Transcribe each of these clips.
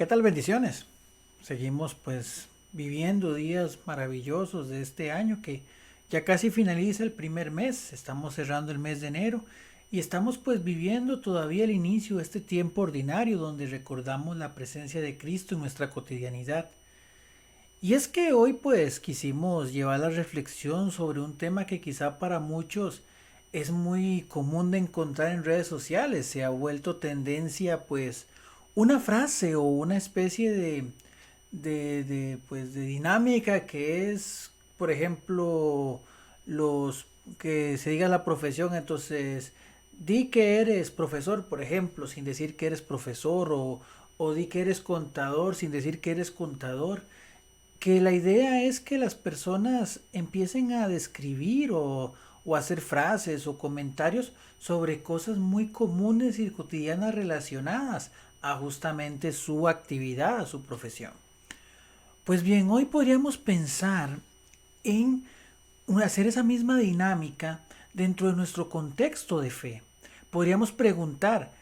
¿qué tal? Bendiciones. Seguimos pues viviendo días maravillosos de este año que ya casi finaliza el primer mes. Estamos cerrando el mes de enero y estamos pues viviendo todavía el inicio de este tiempo ordinario donde recordamos la presencia de Cristo en nuestra cotidianidad. Y es que hoy pues quisimos llevar la reflexión sobre un tema que quizá para muchos es muy común de encontrar en redes sociales. Se ha vuelto tendencia pues una frase o una especie pues, de dinámica que es, por ejemplo, los que se diga la profesión. Entonces di que eres profesor, por ejemplo, sin decir que eres profesor, o di que eres contador sin decir que eres contador. Que la idea es que las personas empiecen a describir o hacer frases o comentarios sobre cosas muy comunes y cotidianas relacionadas a justamente su actividad, a su profesión. Pues bien, hoy podríamos pensar en hacer esa misma dinámica dentro de nuestro contexto de fe. Podríamos preguntar,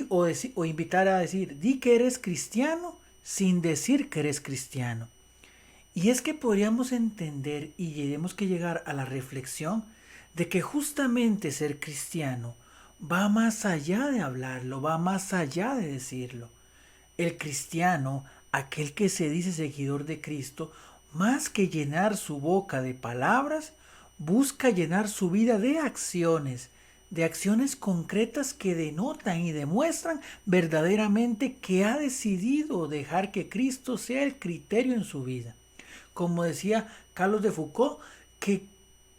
o invitar a decir, di que eres cristiano sin decir que eres cristiano. Y es que podríamos entender y tenemos que llegar a la reflexión de que justamente ser cristiano va más allá de hablarlo, va más allá de decirlo. El cristiano, aquel que se dice seguidor de Cristo, más que llenar su boca de palabras, busca llenar su vida de acciones concretas que denotan y demuestran verdaderamente que ha decidido dejar que Cristo sea el criterio en su vida. Como decía Carlos de Foucault, que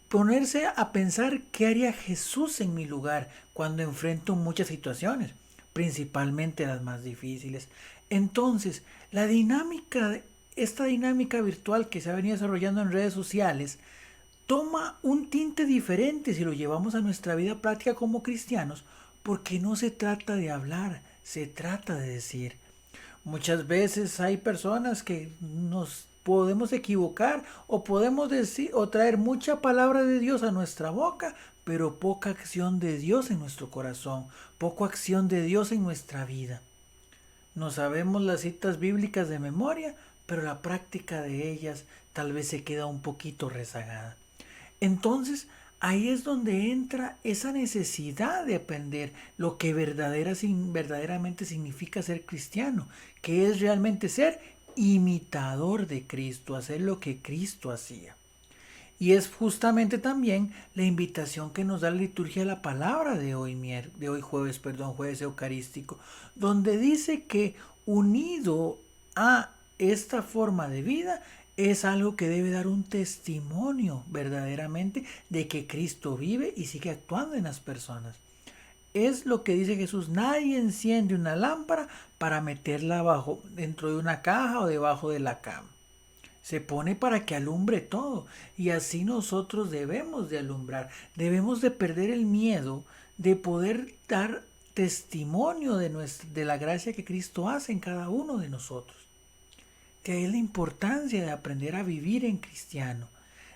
ponerse a pensar qué haría Jesús en mi lugar cuando enfrento muchas situaciones, principalmente las más difíciles. Entonces, esta dinámica virtual que se ha venido desarrollando en redes sociales, toma un tinte diferente si lo llevamos a nuestra vida práctica como cristianos, porque no se trata de hablar, se trata de decir. Muchas veces hay personas que nos podemos equivocar o podemos decir o traer mucha palabra de Dios a nuestra boca, pero poca acción de Dios en nuestro corazón, poca acción de Dios en nuestra vida. No sabemos las citas bíblicas de memoria, pero la práctica de ellas tal vez se queda un poquito rezagada. Entonces, ahí es donde entra esa necesidad de aprender lo que verdaderamente significa ser cristiano, que es realmente ser imitador de Cristo, hacer lo que Cristo hacía. Y es justamente también la invitación que nos da la liturgia de la palabra de hoy jueves, jueves eucarístico, donde dice que unido a esta forma de vida es algo que debe dar un testimonio verdaderamente de que Cristo vive y sigue actuando en las personas. Es lo que dice Jesús: nadie enciende una lámpara para meterla dentro de una caja o debajo de la cama. Se pone para que alumbre todo, y así nosotros debemos de alumbrar. Debemos de perder el miedo de poder dar testimonio de la gracia que Cristo hace en cada uno de nosotros. De ahí la importancia de aprender a vivir en cristiano.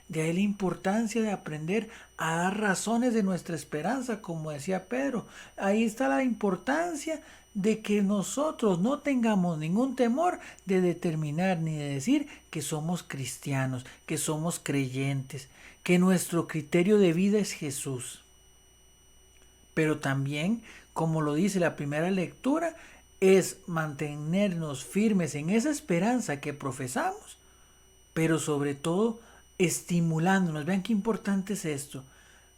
De ahí la importancia de aprender a dar razones de nuestra esperanza, como decía Pedro. Ahí está la importancia de que nosotros no tengamos ningún temor de determinar ni de decir que somos cristianos, que somos creyentes, que nuestro criterio de vida es Jesús. Pero también, como lo dice la primera lectura, es mantenernos firmes en esa esperanza que profesamos, pero sobre todo estimulándonos. Vean qué importante es esto.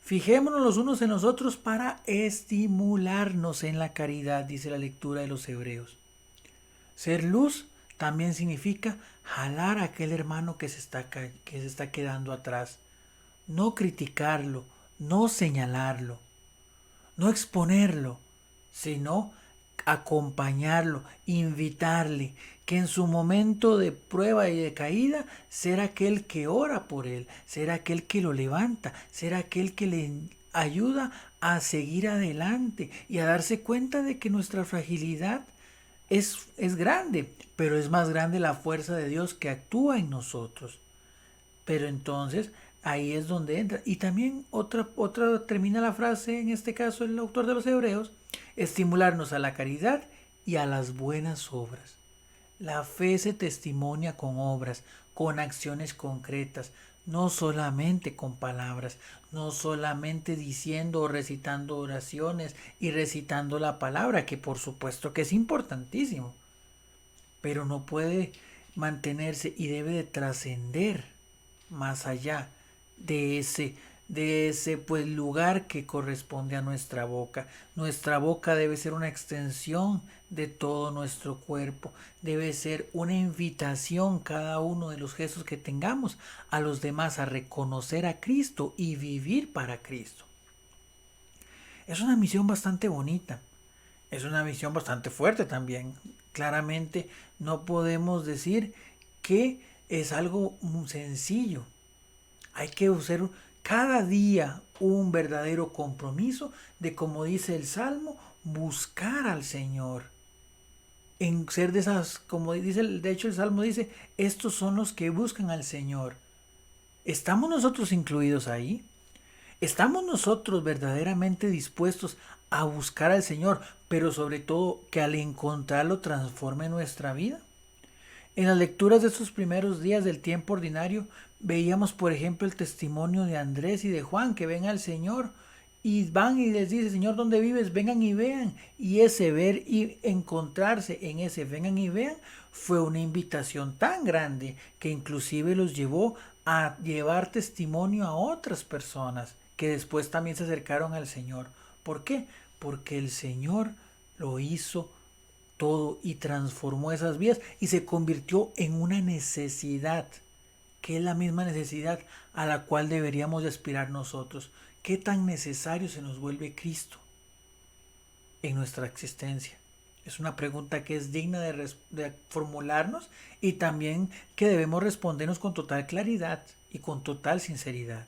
Fijémonos los unos en los otros para estimularnos en la caridad, dice la lectura de los Hebreos. Ser luz también significa jalar a aquel hermano que se está quedando atrás. No criticarlo, no señalarlo, no exponerlo, sino acompañarlo, invitarle, que en su momento de prueba y de caída, ser aquel que ora por él, ser aquel que lo levanta, ser aquel que le ayuda a seguir adelante y a darse cuenta de que nuestra fragilidad es grande, pero es más grande la fuerza de Dios que actúa en nosotros. Pero entonces ahí es donde entra. Y también otra termina la frase, en este caso el autor de los Hebreos: estimularnos a la caridad y a las buenas obras. La fe se testimonia con obras, con acciones concretas, no solamente con palabras, no solamente diciendo o recitando oraciones y recitando la palabra, que por supuesto que es importantísimo, pero no puede mantenerse y debe de trascender más allá de ese pues lugar que corresponde a nuestra boca. Nuestra boca debe ser una extensión de todo nuestro cuerpo, debe ser una invitación cada uno de los gestos que tengamos a los demás a reconocer a Cristo y vivir para Cristo. Es una misión bastante bonita, es una misión bastante fuerte también. Claramente no podemos decir que es algo muy sencillo. Hay que hacer cada día un verdadero compromiso de, como dice el Salmo, buscar al Señor. En ser de esas, como dice, de hecho el Salmo dice, estos son los que buscan al Señor. ¿Estamos nosotros incluidos ahí? ¿Estamos nosotros verdaderamente dispuestos a buscar al Señor, pero sobre todo que al encontrarlo transforme nuestra vida? En las lecturas de estos primeros días del tiempo ordinario veíamos, por ejemplo, el testimonio de Andrés y de Juan, que ven al Señor y van y les dice, Señor, ¿dónde vives? Vengan y vean. Y ese ver y encontrarse en ese vengan y vean fue una invitación tan grande que inclusive los llevó a llevar testimonio a otras personas que después también se acercaron al Señor. ¿Por qué? Porque el Señor lo hizo todo y transformó esas vidas y se convirtió en una necesidad, que es la misma necesidad a la cual deberíamos de aspirar nosotros. ¿Qué tan necesario se nos vuelve Cristo en nuestra existencia? Es una pregunta que es digna de formularnos y también que debemos respondernos con total claridad y con total sinceridad.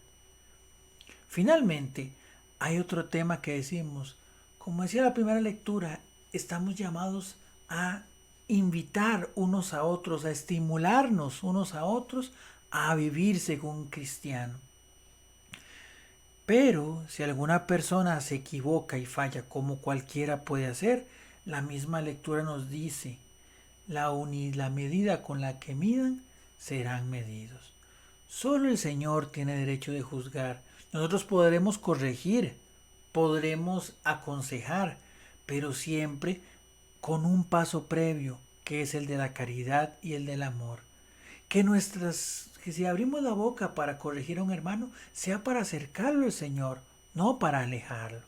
Finalmente, hay otro tema que decimos, como decía la primera lectura, estamos llamados a invitar unos a otros, a estimularnos unos a otros a vivir según un cristiano. Pero si alguna persona se equivoca y falla como cualquiera puede hacer, la misma lectura nos dice, la medida con la que midan serán medidos. Solo el Señor tiene derecho de juzgar. Nosotros podremos corregir, podremos aconsejar, pero siempre con un paso previo, que es el de la caridad y el del amor. Que si abrimos la boca para corregir a un hermano, sea para acercarlo al Señor, no para alejarlo.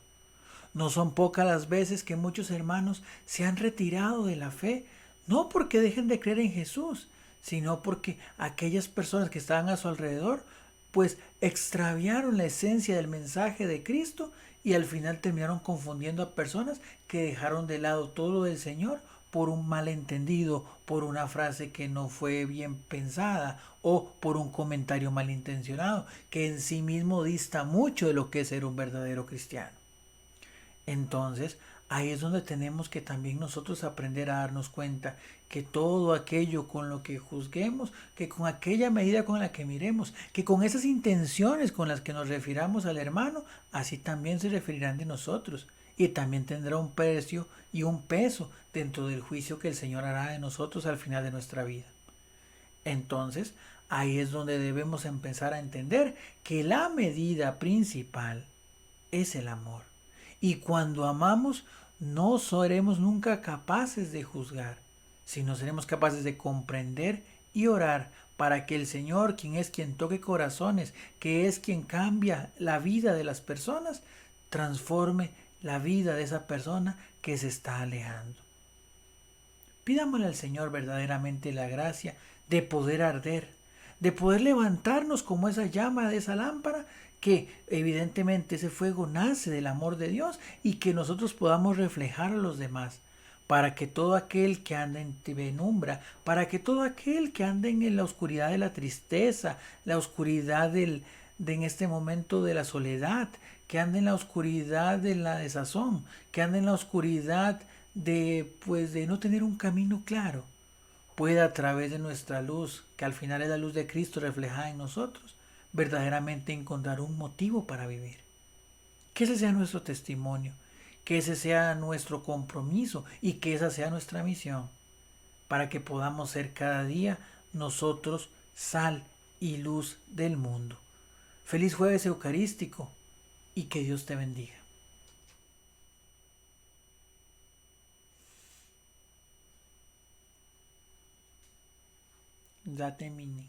No son pocas las veces que muchos hermanos se han retirado de la fe, no porque dejen de creer en Jesús, sino porque aquellas personas que estaban a su alrededor, pues extraviaron la esencia del mensaje de Cristo y al final terminaron confundiendo a personas que dejaron de lado todo lo del Señor por un malentendido, por una frase que no fue bien pensada o por un comentario malintencionado, que en sí mismo dista mucho de lo que es ser un verdadero cristiano. Entonces, ahí es donde tenemos que también nosotros aprender a darnos cuenta que todo aquello con lo que juzguemos, que con aquella medida con la que miremos, que con esas intenciones con las que nos refiramos al hermano, así también se referirán de nosotros y también tendrá un precio y un peso dentro del juicio que el Señor hará de nosotros al final de nuestra vida. Entonces, ahí es donde debemos empezar a entender que la medida principal es el amor. Y cuando amamos, no seremos nunca capaces de juzgar, sino seremos capaces de comprender y orar para que el Señor, quien es quien toque corazones, que es quien cambia la vida de las personas, transforme la vida de esa persona que se está alejando. Pidámosle al Señor verdaderamente la gracia de poder arder, de poder levantarnos como esa llama de esa lámpara, que evidentemente ese fuego nace del amor de Dios y que nosotros podamos reflejar a los demás, para que todo aquel que anda en penumbra, para que todo aquel que anda en la oscuridad de la tristeza, la oscuridad de en este momento de la soledad, que anda en la oscuridad de la desazón, que anda en la oscuridad de no tener un camino claro, pueda a través de nuestra luz, que al final es la luz de Cristo reflejada en nosotros, verdaderamente encontrar un motivo para vivir. Que ese sea nuestro testimonio, que ese sea nuestro compromiso y que esa sea nuestra misión, para que podamos ser cada día nosotros sal y luz del mundo. Feliz jueves eucarístico y que Dios te bendiga. Ya terminé.